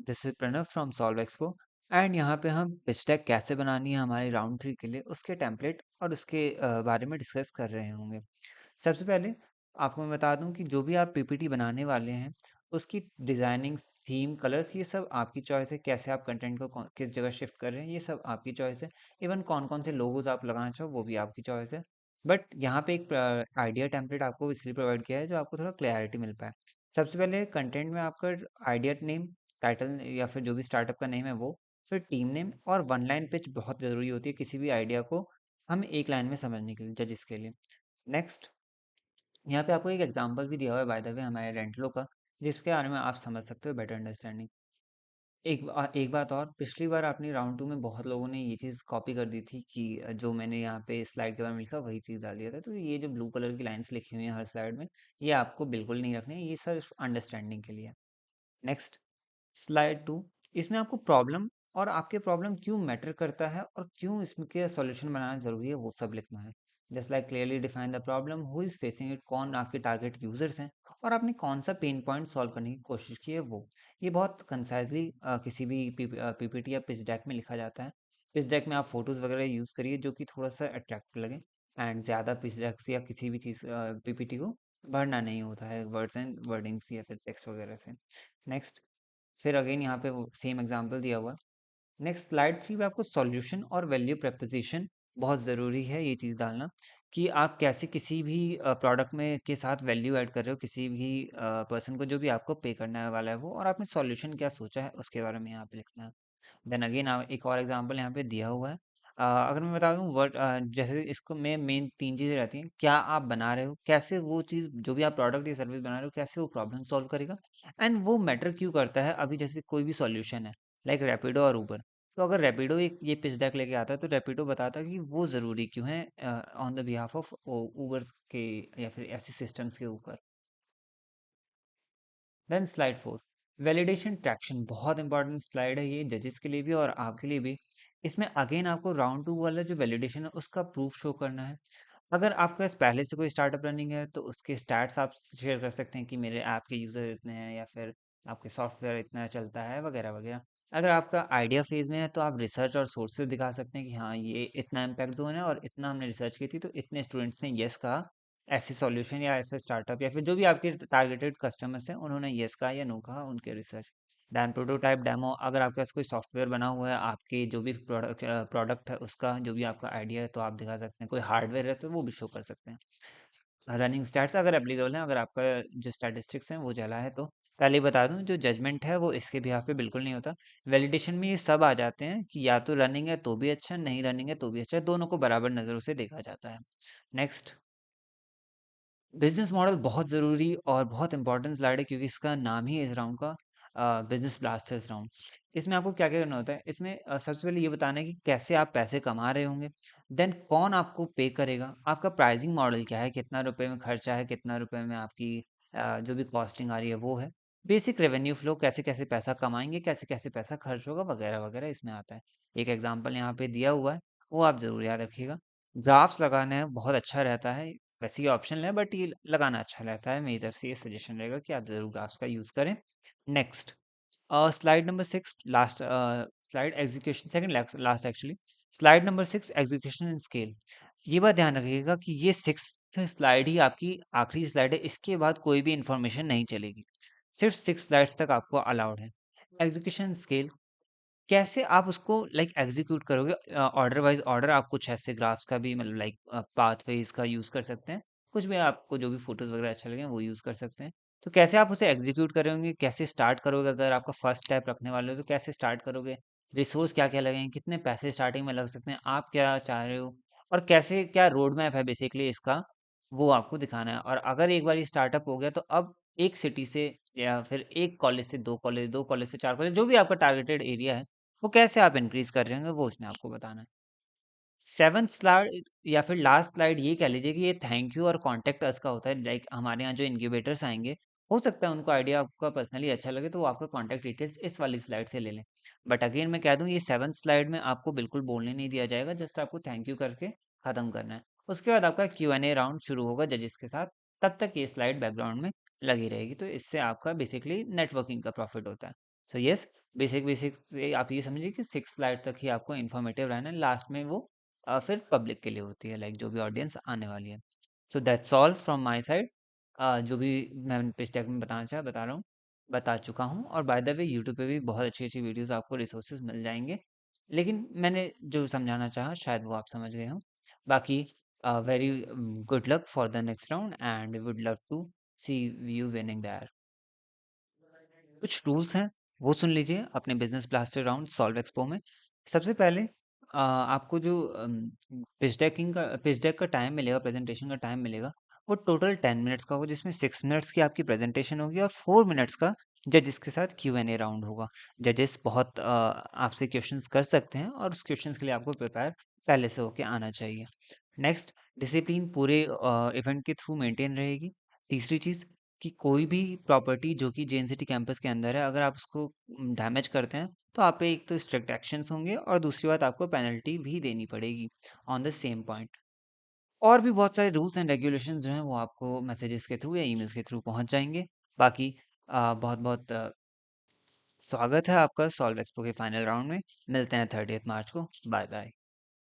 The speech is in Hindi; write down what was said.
This is Pranav from Solve Expo. And यहाँ पे हम पिच डेक कैसे बनानी है हमारी राउंड थ्री के लिए, उसके टेम्पलेट और उसके बारे में डिस्कस कर रहे होंगे। सबसे पहले आपको मैं बता दूं कि जो भी आप पीपीटी बनाने वाले हैं, उसकी डिज़ाइनिंग, थीम, कलर्स, ये सब आपकी चॉइस है। कैसे आप कंटेंट को किस जगह शिफ्ट कर रहे हैं, ये सब आपकी चॉइस है। इवन कौन कौन से लोगोज आप लगाना चाहो वो भी आपकी चॉइस है। बट यहाँ पे एक आइडिया टेम्पलेट आपको इसलिए प्रोवाइड किया है जो आपको थोड़ा क्लैरिटी मिल पाए। सबसे पहले कंटेंट में आपका आइडिया नेम, टाइटल या फिर जो भी स्टार्टअप का नेम है वो, फिर टीम नेम और वन लाइन पिच बहुत ज़रूरी होती है किसी भी आइडिया को हम एक लाइन में समझने के लिए, जजिस के लिए। नेक्स्ट, यहाँ पे आपको एक एग्जांपल भी दिया हुआ है बाय द वे हमारे रेंटलो का, जिसके बारे में आप समझ सकते हो बेटर अंडरस्टैंडिंग। एक बात और, पिछली बार आपने राउंड टू में बहुत लोगों ने ये चीज़ कॉपी कर दी थी कि जो मैंने यहाँ पे स्लाइड के बारे में लिखा वही चीज़ डाल दिया था। तो ये जो ब्लू कलर की लाइंस लिखी हुई हैं हर स्लाइड में, ये आपको बिल्कुल नहीं रखनी है, ये सिर्फ अंडरस्टैंडिंग के लिए है। नेक्स्ट, स्लाइड टू, इसमें आपको प्रॉब्लम और आपके प्रॉब्लम क्यों मैटर करता है और क्यों इसके सॉल्यूशन बनाना जरूरी है वो सब लिखना है। Just like clearly define the problem, who is facing it, कौन आपके टारगेट यूजर्स हैं और आपने कौन सा पेन पॉइंट सॉल्व करने की कोशिश की है वो। ये बहुत कंसाइजली किसी भी पीपीटी या पिच डेक में लिखा जाता है। पिच डेक में आप फोटोज वगैरह यूज करिए जो कि थोड़ा सा अट्रैक्टिव लगे। एंड ज़्यादा पिच डेक्स या किसी भी चीज़ पीपीटी को भरना नहीं होता है वर्ड्स एंड वर्डिंग्स या फिर टेक्स्ट वगैरह से। नेक्स्ट, फिर अगेन यहाँ पे वो सेम एग्जांपल दिया हुआ है। नेक्स्ट, स्लाइड थ्री पे आपको सॉल्यूशन और वैल्यू प्रपोजिशन बहुत ज़रूरी है ये चीज़ डालना, कि आप कैसे किसी भी प्रोडक्ट में के साथ वैल्यू ऐड कर रहे हो किसी भी पर्सन को जो भी आपको पे करने वाला है वो, और आपने सॉल्यूशन क्या सोचा है उसके बारे में यहाँ पे लिखना है। देन अगेन एक और एग्जांपल यहाँ पे दिया हुआ है। अगर मैं बता दूं वर्ड, जैसे इसको में मेन तीन चीज़ें रहती हैं, क्या आप बना रहे हो, कैसे वो चीज़ जो भी आप प्रोडक्ट या सर्विस बना रहे हो कैसे वो प्रॉब्लम सॉल्व करेगा, एंड वो मैटर क्यों करता है। अभी जैसे कोई भी सॉल्यूशन है लाइक रैपिडो और ऊबर, तो अगर रैपिडो एक ये पिच डेक लेके आता है तो रैपिडो बताता है कि वो ज़रूरी क्यों है on the behalf of Uber के या फिर ऐसे सिस्टम्स के ऊपर। Then slide four, validation traction, बहुत इंपॉर्टेंट स्लाइड है ये जजेस के लिए भी और आपके लिए भी। इसमें अगेन आपको राउंड टू वाला जो वैलिडेशन है उसका प्रूफ शो करना है। अगर आपके पास पहले से कोई स्टार्टअप रनिंग है तो उसके स्टैट्स आप शेयर कर सकते हैं कि मेरे ऐप के यूज़र इतने हैं या फिर आपके सॉफ्टवेयर इतना चलता है वगैरह वगैरह। अगर आपका आइडिया फेज में है तो आप रिसर्च और सोर्सेज दिखा सकते हैं कि हाँ ये इतना इम्पैक्ट जोन है और इतना हमने रिसर्च की थी तो इतने स्टूडेंट्स ने येस कहा, ऐसे सॉल्यूशन या ऐसे स्टार्टअप या फिर जो भी आपके टारगेटेड कस्टमर्स हैं उन्होंने येस कहा या नो कहा उनके रिसर्च। दैन प्रोटोटाइप डेमो, अगर आपके पास कोई सॉफ्टवेयर बना हुआ है आपके जो भी प्रोडक्ट प्रोडक्ट है उसका जो भी आपका आइडिया है तो आप दिखा सकते हैं। कोई हार्डवेयर है तो वो भी शो कर सकते हैं। रनिंग स्टैट्स अगर एप्लीकेबल हैं, अगर आपका जो स्टैटिस्टिक्स हैं वो चला है तो। पहले ही बता दूं जो जजमेंट है वो इसके बिहाफ पे बिल्कुल नहीं होता। वैलिडेशन में ये सब आ जाते हैं कि या तो रनिंग है तो भी अच्छा, नहीं रनिंग है तो भी अच्छा, दोनों को बराबर नज़रों से देखा जाता है। नेक्स्ट, बिजनेस मॉडल बहुत ज़रूरी और बहुत इंपॉर्टेंट स्लाइड है क्योंकि इसका नाम ही है इस राउंड का बिजनेस ब्लास्टर्स राउंड। इसमें आपको क्या क्या करना होता है, इसमें सबसे पहले ये बताना है कि कैसे आप पैसे कमा रहे होंगे। देन कौन आपको पे करेगा, आपका प्राइसिंग मॉडल क्या है, कितना रुपए में खर्चा है, कितना रुपए में आपकी जो भी कॉस्टिंग आ रही है वो है। बेसिक रेवेन्यू फ्लो, कैसे कैसे पैसा कमाएंगे, कैसे कैसे पैसा खर्च होगा वगैरह वगैरह इसमें आता है। एक एग्जाम्पल यहाँ पे दिया हुआ है, वो आप जरूर याद रखिएगा। ग्राफ्स लगाना है बहुत अच्छा रहता है, वैसे ये ऑप्शनल है बट ये लगाना अच्छा रहता है। मेरी तरफ से ये सजेशन रहेगा कि आप जरूर ग्राफ्स का यूज करें। Next, slide number six, last slide execution, second last actually. Slide number six, execution इन स्केल। ये बात ध्यान रखिएगा कि ये सिक्स स्लाइड ही आपकी आखिरी स्लाइड है, इसके बाद कोई भी इंफॉर्मेशन नहीं चलेगी। सिर्फ सिक्स स्लाइड्स तक आपको अलाउड है। एग्जीक्यूशन स्केल, कैसे आप उसको लाइक एग्जीक्यूट करोगे, ऑर्डर वाइज ऑर्डर, आप कुछ ऐसे ग्राफ्स का भी मतलब लाइक पाथवेज का यूज कर सकते हैं। कुछ भी आपको जो भी फोटोज वगैरह अच्छा लगे वो यूज कर सकते हैं। तो कैसे आप उसे एग्जीक्यूट करोगे, कैसे स्टार्ट करोगे, अगर आपका फर्स्ट स्टेप रखने वाले हो तो कैसे स्टार्ट करोगे, रिसोर्स क्या क्या लगेंगे, कितने पैसे स्टार्टिंग में लग सकते हैं, आप क्या चाह रहे हो और कैसे क्या रोड मैप है बेसिकली इसका, वो आपको दिखाना है। और अगर एक बार ये स्टार्टअप हो गया तो अब एक सिटी से या फिर एक कॉलेज से दो कॉलेज से चार कॉलेज, जो भी आपका टारगेटेड एरिया है वो कैसे आप इंक्रीज कर रहे होंगे वो उसने आपको बताना है। सेवन्थ स्लाइड या फिर लास्ट स्लाइड ये कह लीजिए कि ये थैंक यू और कॉन्टेक्ट अस का होता है। लाइक हमारे यहाँ जो इनक्यूबेटर्स आएंगे, हो सकता है उनको आइडिया आपका पर्सनली अच्छा लगे तो वो आपका कॉन्टैक्ट डिटेल्स इस वाली स्लाइड से ले लें। बट अगेन मैं कह दूं ये सेवन्थ स्लाइड में आपको बिल्कुल बोलने नहीं दिया जाएगा, जस्ट आपको थैंक यू करके खत्म करना है। उसके बाद आपका Q&A राउंड शुरू होगा जजेस के साथ, तब तक ये स्लाइड बैकग्राउंड में लगी रहेगी। तो इससे आपका बेसिकली नेटवर्किंग का प्रॉफिट होता है। सो यस, बेसिक बेसिक से आप ये समझिए कि 6 स्लाइड तक ही आपको इन्फॉर्मेटिव रहना है, लास्ट में वो फिर पब्लिक के लिए होती है, लाइक जो भी ऑडियंस आने वाली है। So that's all from my side. जो भी मैं पिच डेक में बताना चाहा बता रहा हूँ, बता चुका हूँ। और बाय द वे यूट्यूब पे भी बहुत अच्छी अच्छी वीडियोस आपको रिसोर्सेज मिल जाएंगे, लेकिन मैंने जो समझाना चाहा शायद वो आप समझ गए हो। बाकी very good luck for the next round and would love to see you winning that. कुछ रूल्स हैं, वो सुन लीजिए अपने business blaster round Solve Expo में। सबसे पहले आपको जो पिच डेक का टाइम मिलेगा, प्रेजेंटेशन का टाइम मिलेगा, वो टोटल 10 मिनट्स का होगा, जिसमें 6 मिनट्स की आपकी प्रेजेंटेशन होगी और 4 मिनट्स का जजेस के साथ Q&A राउंड होगा। जजेस बहुत आपसे क्वेश्चंस कर सकते हैं और उस क्वेश्चंस के लिए आपको प्रिपेयर पहले से होके आना चाहिए। नेक्स्ट, डिसिप्लिन पूरे इवेंट के थ्रू मेंटेन रहेगी। तीसरी चीज़, कि कोई भी प्रॉपर्टी जो कि जेएनसीटी कैंपस के अंदर है, अगर आप उसको डैमेज करते हैं तो आप पे एक तो स्ट्रिक्ट एक्शंस होंगे और दूसरी बात आपको पेनल्टी भी देनी पड़ेगी ऑन द सेम पॉइंट। और भी बहुत सारे रूल्स एंड रेगुलेशंस जो हैं वो आपको मैसेजेस के थ्रू या ईमेल्स के थ्रू पहुंच जाएंगे। बाकी बहुत बहुत स्वागत है आपका सॉल्व एक्सपो के फाइनल राउंड में। मिलते हैं 30 मार्च को। Bye bye.